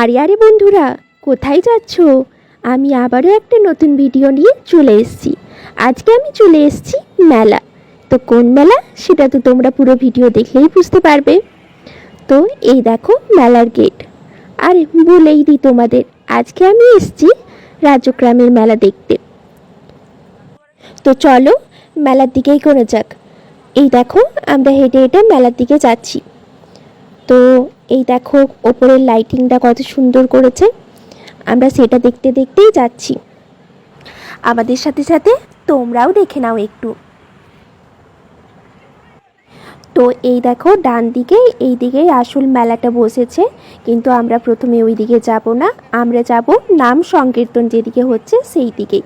আরে আরে বন্ধুরা, কোথায় যাচ্ছ? আমি আবারও একটা নতুন ভিডিও নিয়ে চলে এসেছি। আজকে আমি চলে এসেছি মেলা। তো কোন মেলা সেটা তো তোমরা পুরো ভিডিও দেখলেই বুঝতে পারবে। তো এই দেখো মেলার গেট। আরে বলেই দিই তোমাদের, আজকে আমি এসেছি রাজগ্রামের মেলা দেখতে। তো চলো মেলার দিকেই করে যাক। এই দেখো আমরা হেঁটে হেঁটে মেলার দিকে যাচ্ছি। তো এই দেখো ওপরের লাইটিংটা কত সুন্দর করেছে, আমরা সেটা দেখতে দেখতেই যাচ্ছি। আমাদের সাথে সাথে তোমরাও দেখে নাও একটু। তো এই দেখো ডান দিকে এই দিকেই আসল মেলাটা বসেছে, কিন্তু আমরা প্রথমে ওই দিকে যাব না, আমরা যাব নাম সংকীর্তন যেদিকে হচ্ছে সেই দিকেই।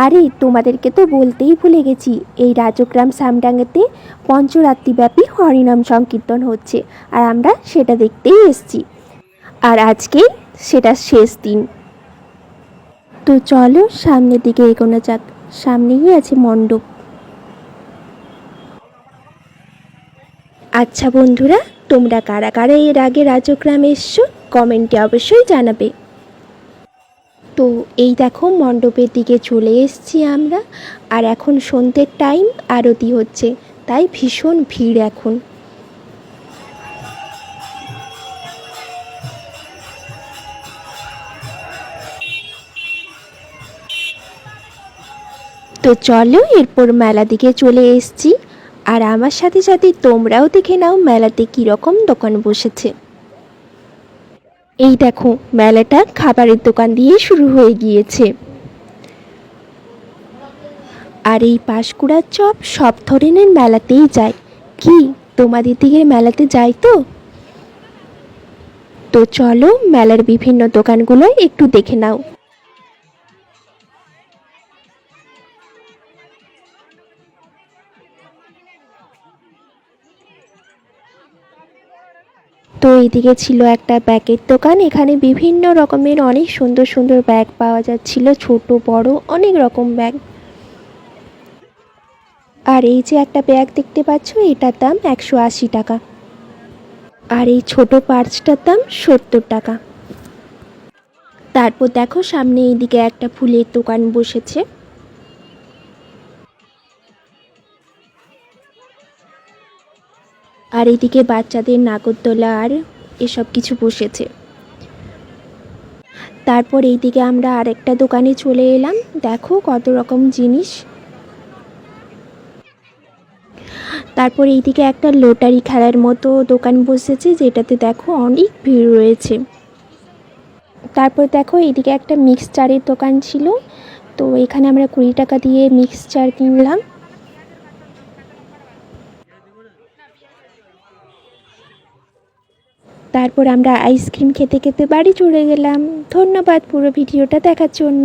আরে তোমাদেরকে তো বলতেই ভুলে গেছি, এই রাজগ্রাম সামডাঙ্গাতে পঞ্চরাত্রিব্যাপী হরিনাম সংকীর্তন হচ্ছে, আর আমরা সেটা দেখতেই এসেছি। আর আজকে সেটা শেষ দিন। তো চলো সামনের দিকে এগোনো যাক, সামনেই আছে মণ্ডপ। আচ্ছা বন্ধুরা, তোমরা কারা কারা এর আগে রাজগ্রামে এসছো কমেন্টে অবশ্যই জানাবে। তো এই দেখো মণ্ডপের দিকে চলে এসেছি আমরা, আর এখন সন্ধ্যের টাইম, আরতি হচ্ছে, তাই ভীষণ ভিড় এখন। তো চলো এরপর মেলা দিকে চলে এসেছি, আর আমার সাথে সাথে তোমরাও দেখে নাও মেলাতে কীরকম দোকান বসেছে। এই দেখো মেলাটা খাবারের দোকান দিয়ে শুরু হয়ে গিয়েছে। আর এই পাঁশকুড়ার চপ সব ধরনের মেলাতেই যায়। কি তোমাদের দিকের মেলাতে যায় তো? তো চলো মেলার বিভিন্ন দোকানগুলো একটু দেখে নাও। তো এইদিকে ছিল একটা ব্যাগের দোকান, এখানে বিভিন্ন রকমের অনেক সুন্দর সুন্দর ব্যাগ পাওয়া যাচ্ছিল, ছোট বড় অনেক রকম ব্যাগ। আর এই যে একটা ব্যাগ দেখতে পাচ্ছ, এটার দাম 180 টাকা, আর এই ছোট পার্সটার দাম 70 টাকা। তারপর দেখো সামনে এইদিকে একটা ফুলের দোকান বসেছে। আর এইদিকে বাচ্চাদের নাগরদোলা আর এসব কিছু বসেছে। তারপর এইদিকে আমরা আরেকটা দোকানে চলে এলাম, দেখো কত রকম জিনিস। তারপর এইদিকে একটা লটারি খেলার মতো দোকান বসেছে, যেটাতে দেখো অনেক ভিড় রয়েছে। তারপর দেখো এইদিকে একটা মিক্সচারের দোকান ছিল, তো এখানে আমরা 20 টাকা দিয়ে মিক্সচার কিনলাম। তারপর আমরা আইসক্রিম খেতে খেতে বাড়ি চলে গেলাম। ধন্যবাদ পুরো ভিডিওটা দেখার জন্য।